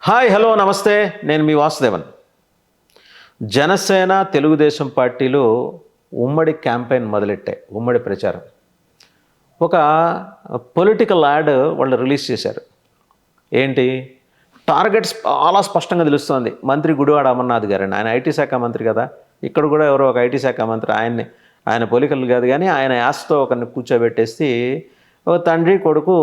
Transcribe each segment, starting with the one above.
Hi hello నమస్తే. నేను మీ వాసుదేవన్. జనసేన తెలుగుదేశం పార్టీలు ఉమ్మడి క్యాంపెయిన్ మొదలెట్టాయి. ఉమ్మడి ప్రచారం. ఒక పొలిటికల్ యాడ్ వాళ్ళు రిలీజ్ చేశారు. ఏంటి టార్గెట్స్ చాలా స్పష్టంగా తెలుస్తోంది. మంత్రి గుడివాడ అమర్నాథ్ గారండి. ఆయన ఐటీ శాఖ మంత్రి కదా. ఇక్కడ కూడా ఎవరో ఒక ఐటీ శాఖ మంత్రి ఆయన పోలికలు కాదు కానీ ఆయన యాస్తో ఒకరిని కూర్చోబెట్టేసి ఒక తండ్రి కొడుకు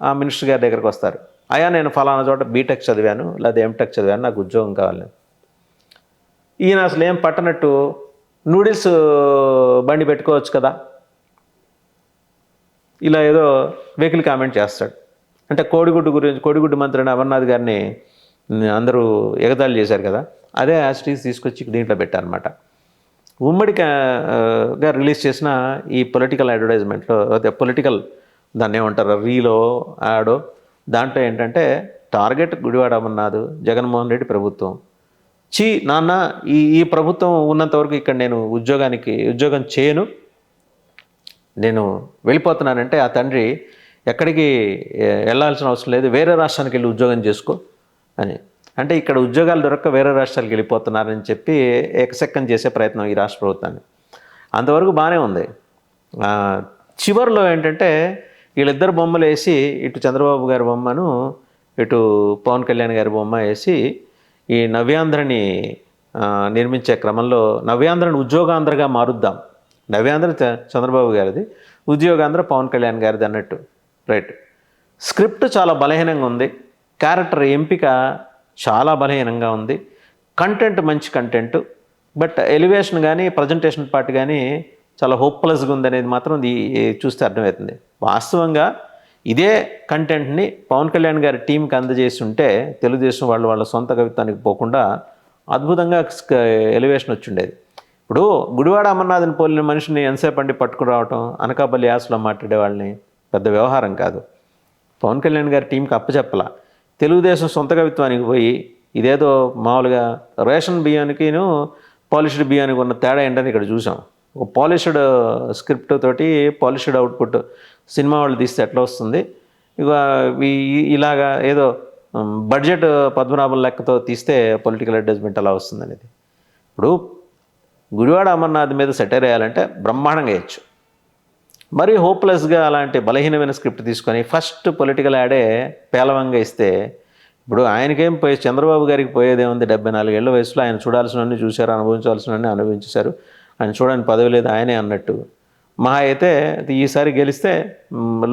ఆ మినిస్టర్ గారి దగ్గరికి వస్తారు. అయ్యా నేను ఫలానా చోట బీటెక్ చదివాను లేదా ఎంటెక్ చదివాను, నాకు ఉద్యోగం కావాలి. ఈయన అసలు ఏం పట్టనట్టు నూడిల్స్ బండి పెట్టుకోవచ్చు కదా, ఇలా ఏదో వెహికల్ కామెంట్ చేస్తాడు. అంటే కోడిగుడ్డు మంత్రి అమర్నాథ్ గారిని అందరూ ఎగతాళి చేశారు కదా, అదే యాస్టీస్ తీసుకొచ్చి దీంట్లో పెట్టారనమాట. ఉమ్మడిగా రిలీజ్ చేసిన ఈ పొలిటికల్ అడ్వర్టైజ్మెంట్లో పొలిటికల్ దాన్ని ఏమంటారు రీలో యాడో దాంట్లో ఏంటంటే టార్గెట్ గుడివాడ అమర్నాథ్, జగన్మోహన్ రెడ్డి ప్రభుత్వం. నాన్న ఈ ప్రభుత్వం ఉన్నంతవరకు ఇక్కడ నేను ఉద్యోగం చేయను, నేను వెళ్ళిపోతున్నానంటే ఆ తండ్రి ఎక్కడికి వెళ్ళాల్సిన అవసరం లేదు, వేరే రాష్ట్రానికి వెళ్ళి ఉద్యోగం చేసుకో అని. అంటే ఇక్కడ ఉద్యోగాలు దొరక్క వేరే రాష్ట్రాలకు వెళ్ళిపోతున్నారని చెప్పి ఎకసెక్కం చేసే ప్రయత్నం ఈ రాష్ట్ర ప్రభుత్వాన్ని. అంతవరకు బాగానే ఉంది. చివరిలో ఏంటంటే వీళ్ళిద్దరు బొమ్మలు వేసి, ఇటు చంద్రబాబు గారి బొమ్మను ఇటు పవన్ కళ్యాణ్ గారి బొమ్మ వేసి ఈ నవ్యాంధ్రని నిర్మించే క్రమంలో నవ్యాంధ్రని ఉద్యోగాంధ్రగా మారుద్దాం. నవ్యాంధ్ర చంద్రబాబు గారిది, ఉద్యోగాంధ్ర పవన్ కళ్యాణ్ గారిది అన్నట్టు. రైట్. స్క్రిప్ట్ చాలా బలహీనంగా ఉంది, క్యారెక్టర్ ఎంపిక చాలా బలహీనంగా ఉంది, కంటెంట్ మంచి కంటెంట్, బట్ ఎలివేషన్ కానీ ప్రజెంటేషన్ పార్ట్ కానీ చాలా హోప్లెస్గా ఉందనేది మాత్రం చూస్తే అర్థమవుతుంది. వాస్తవంగా ఇదే కంటెంట్ని పవన్ కళ్యాణ్ గారి టీంకి అందజేసి ఉంటే తెలుగుదేశం వాళ్ళ సొంత కవిత్వానికి పోకుండా అద్భుతంగా ఎలివేషన్ వచ్చిండేది. ఇప్పుడు గుడివాడ అమర్నాథ్ని పోలిన మనిషిని ఎంతసేపు అండి పట్టుకుని రావటం, అనకాపల్లి యాసలో మాట్లాడే వాళ్ళని పెద్ద వ్యవహారం కాదు. పవన్ కళ్యాణ్ గారి టీంకి అప్పచెప్పల. తెలుగుదేశం సొంత కవిత్వానికి పోయి ఇదేదో మామూలుగా రేషన్ బియ్యానికిను పాలిష్డ్ బియ్యానికి ఉన్న తేడా ఏంటని ఇక్కడ చూసాం. ఒక పాలిష్డ్ స్క్రిప్ట్ తోటి పాలిష్డ్ అవుట్పుట్ సినిమా వాళ్ళు తీస్తే ఎట్లా వస్తుంది, ఇక ఇలాగా ఏదో బడ్జెట్ పద్మనాభం లెక్కతో తీస్తే పొలిటికల్ అడ్వర్టైజ్మెంట్ అలా వస్తుంది అనేది. ఇప్పుడు గుడివాడ అమర్నాథ్ మీద సెటైర్ వేయాలంటే బ్రహ్మాండంగా వేయచ్చు. మరీ హోప్లెస్గా అలాంటి బలహీనమైన స్క్రిప్ట్ తీసుకొని ఫస్ట్ పొలిటికల్ యాడే పేలవంగా ఇస్తే, ఇప్పుడు ఆయనకేం చంద్రబాబు గారికి పోయేదేముంది, 74 ఏళ్ళ వయసులో ఆయన చూడాల్సినవన్నీ చూశారు, అనుభవించాల్సినవన్నీ అనుభవించేశారు, ఆయన చూడని పదవి లేదు ఆయనే అన్నట్టు. మహా అయితే ఈసారి గెలిస్తే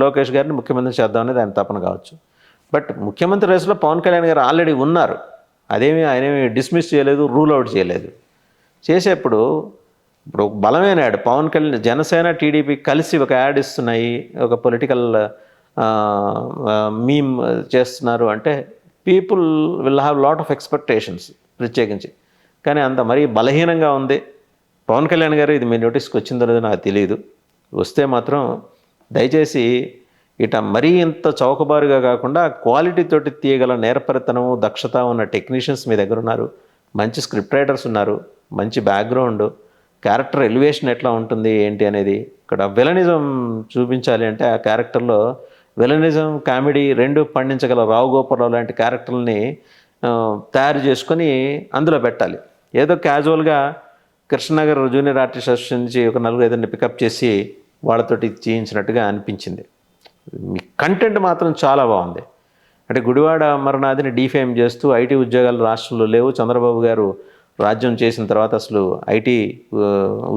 లోకేష్ గారిని ముఖ్యమంత్రి చేద్దాం అనేది ఆయన తపన కావచ్చు. బట్ ముఖ్యమంత్రి రేసులో పవన్ కళ్యాణ్ గారు ఆల్రెడీ ఉన్నారు. ఆయనేమి డిస్మిస్ చేయలేదు, రూల్ అవుట్ చేయలేదు. చేసేప్పుడు ఇప్పుడు బలమైన యాడ్ పవన్ కళ్యాణ్, జనసేన టీడీపీ కలిసి ఒక యాడ్ ఇస్తున్నాయి, ఒక పొలిటికల్ మీమ్ చేస్తున్నారు అంటే people will have lot of expectations ప్రత్యేకించి. కానీ అంత మరీ బలహీనంగా ఉంది. పవన్ కళ్యాణ్ గారు ఇది మీ నోటీస్కి వచ్చిందో లేదో నాకు తెలియదు, వస్తే మాత్రం దయచేసి ఇట మరీ ఇంత చౌకబారుగా కాకుండా క్వాలిటీతోటి తీయగల నేర్పరితనము, దక్షత ఉన్న టెక్నీషియన్స్ మీ దగ్గర ఉన్నారు, మంచి స్క్రిప్ట్ రైటర్స్ ఉన్నారు, మంచి బ్యాక్గ్రౌండ్, క్యారెక్టర్ ఎలివేషన్ ఎట్లా ఉంటుంది ఏంటి అనేది. ఇక్కడ విలనిజం చూపించాలి అంటే ఆ క్యారెక్టర్లో విలనిజం కామెడీ రెండు పండించగల రావు గోపాలరావు లాంటి క్యారెక్టర్ని తయారు చేసుకొని అందులో పెట్టాలి. ఏదో క్యాజువల్గా కృష్ణనగర్ జూనియర్ ఆర్టిస్ట్ అసోసియేషన్ నుంచి ఒక 4-5 పికప్ చేసి వాళ్ళతోటి చేయించినట్టుగా అనిపించింది. మీ కంటెంట్ మాత్రం చాలా బాగుంది. అంటే గుడివాడ అమర్నాథ్ని డీఫేమ్ చేస్తూ ఐటీ ఉద్యోగాలు రాష్ట్రంలో లేవు, చంద్రబాబు గారు రాజ్యం చేసిన తర్వాత అసలు ఐటీ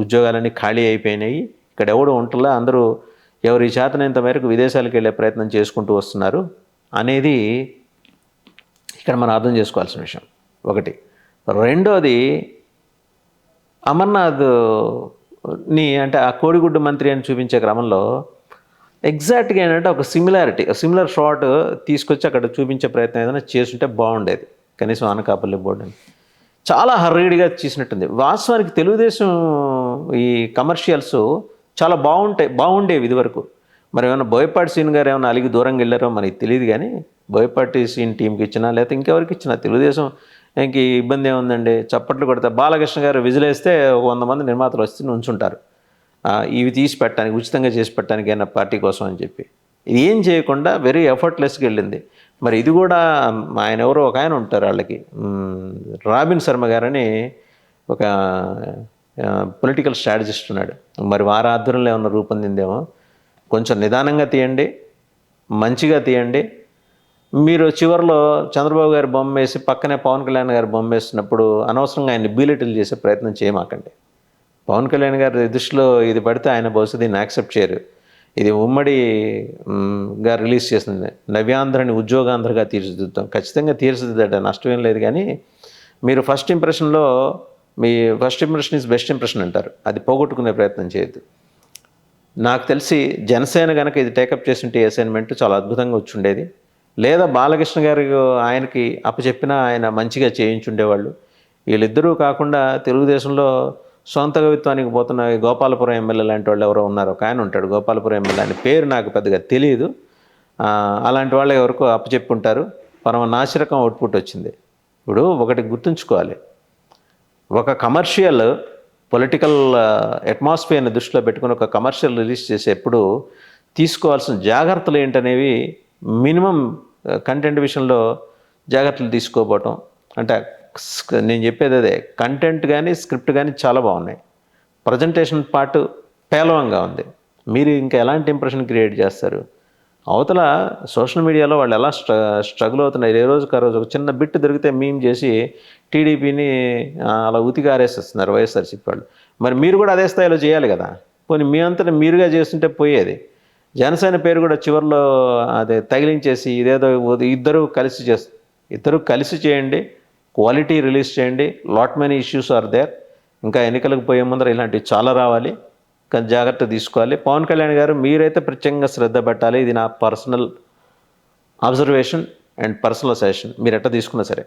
ఉద్యోగాలన్నీ ఖాళీ అయిపోయినాయి, ఇక్కడ ఎవడు ఉంటలా, అందరూ ఎవరి చేతనంత మేరకు విదేశాలకు వెళ్ళే ప్రయత్నం చేసుకుంటూ వస్తున్నారు అనేది ఇక్కడ మనం అర్థం చేసుకోవాల్సిన విషయం ఒకటి. రెండోది, అమర్నాథ్ని అంటే ఆ కోడిగుడ్డు మంత్రి అని చూపించే క్రమంలో ఎగ్జాక్ట్గా ఏంటంటే ఒక సిమిలర్ షాట్ తీసుకొచ్చి అక్కడ చూపించే ప్రయత్నం ఏదైనా చేస్తుంటే బాగుండేది. కనీసం అనకాపల్లి బోర్డు అని చాలా హర్రీడ్గా చేసినట్టుంది. వాస్తవానికి తెలుగుదేశం ఈ కమర్షియల్స్ చాలా బాగుండేవి ఇదివరకు. మరి ఏమైనా బోయపాటి సీన్ గారు ఏమైనా అలిగి దూరంగా వెళ్ళారో మనకి తెలియదు, కానీ బోయపాటి సీన్ టీంకి ఇచ్చినా లేకపోతే ఇంకెవరికి ఇచ్చినా తెలుగుదేశం ఇంక ఇబ్బంది ఏముందండి, చప్పట్లు కొడితే బాలకృష్ణ గారు విజిలేస్తే 100 మంది నిర్మాతలు వస్తే ఉంచుంటారు ఇవి తీసి పెట్టడానికి, ఉచితంగా చేసి పెట్టడానికి అయినా పార్టీ కోసం అని చెప్పి. ఇది ఏం చేయకుండా వెరీ ఎఫర్ట్లెస్గా వెళ్ళింది. మరి ఇది కూడా ఆయన ఎవరో ఒక ఆయన ఉంటారు వాళ్ళకి, రాబిన్ శర్మ గారని ఒక పొలిటికల్ స్ట్రాటజిస్ట్ ఉన్నాడు. మరి వారి ఆధ్వర్యంలో ఏమన్నా రూపొందిందేమో. కొంచెం నిదానంగా తీయండి, మంచిగా తీయండి. మీరు చివరిలో చంద్రబాబు గారి బొమ్మ వేసి పక్కనే పవన్ కళ్యాణ్ గారి బొమ్మ వేసినప్పుడు అనవసరంగా ఆయన్ని బీలిటిల్ చేసే ప్రయత్నం చేయమాకండి. పవన్ కళ్యాణ్ గారి దృష్టిలో ఇది పడితే ఆయన బహుశా దీన్ని యాక్సెప్ట్ చేయరు. ఇది ఉమ్మడి గా రిలీజ్ చేసింది, నవ్యాంధ్రని ఉద్యోగాంధ్రగా తీర్చిదిద్దాం. ఖచ్చితంగా తీర్చిదిద్దాట, నష్టమేం లేదు. కానీ మీరు ఫస్ట్ ఇంప్రెషన్లో మీ first impression is best impression అంటారు, అది పోగొట్టుకునే ప్రయత్నం చేయొద్దు. నాకు తెలిసి జనసేన కనుక ఇది టేకప్ చేస్తుంటే అసైన్మెంట్ చాలా అద్భుతంగా వచ్చి ఉండేది. లేదా బాలకృష్ణ గారు ఆయనకి అప్పచెప్పినా ఆయన మంచిగా చేయించుండేవాళ్ళు. వీళ్ళిద్దరూ కాకుండా తెలుగుదేశంలో సొంత కవిత్వానికి పోతున్న గోపాలపురం ఎమ్మెల్యే లాంటి వాళ్ళు ఎవరో ఉన్నారు. ఒక ఆయన ఉంటాడు గోపాలపురం ఎమ్మెల్యే, అని పేరు నాకు పెద్దగా తెలియదు. అలాంటి వాళ్ళు ఎవరికో అప్పచెప్పుంటారు. పరమ నాసిరకం అవుట్పుట్ వచ్చింది. ఇప్పుడు ఒకటి గుర్తుంచుకోవాలి, ఒక కమర్షియల్ పొలిటికల్ అట్మాస్ఫియర్ని దృష్టిలో పెట్టుకుని ఒక కమర్షియల్ రిలీజ్ చేసేప్పుడు తీసుకోవాల్సిన జాగ్రత్తలు ఏంటనేవి మినిమం కంటెంట్ విషయంలో జాగ్రత్తలు తీసుకోపోవటం. అంటే నేను చెప్పేది అదే, కంటెంట్ కానీ స్క్రిప్ట్ కానీ చాలా బాగున్నాయి, ప్రజెంటేషన్ పార్ట్ పేలవంగా ఉంది. మీరు ఇంకా ఎలాంటి ఇంప్రెషన్ క్రియేట్ చేస్తారు? అవతల సోషల్ మీడియాలో వాళ్ళు ఎలా స్ట్రగుల్ అవుతున్నారు. ఏ రోజుకి ఆ రోజు ఒక చిన్న బిట్ దొరికితే మీమ్ చేసి టీడీపీని అలా ఉతికారేసేస్తున్నారు వైఎస్ఆర్సీపీ వాళ్ళు. మరి మీరు కూడా అదే స్థాయిలో చేయాలి కదా. పోనీ మీ అంతటా మీరుగా చేస్తుంటే పోయేది. జనసేన పేరు కూడా చివరిలో అదే తగిలించేసి ఇదేదో ఇద్దరు కలిసి చేయండి, క్వాలిటీ రిలీజ్ చేయండి. Lot many issues are there. ఇంకా ఎన్నికలకు పోయే ముందర ఇలాంటివి చాలా రావాలి, కానీ జాగ్రత్త తీసుకోవాలి. పవన్ కళ్యాణ్ గారు మీరైతే ప్రత్యేకంగా శ్రద్ధ పెట్టాలి. ఇది నా personal observation and personal suggestion, మీరు ఎట్లా తీసుకున్నా సరే.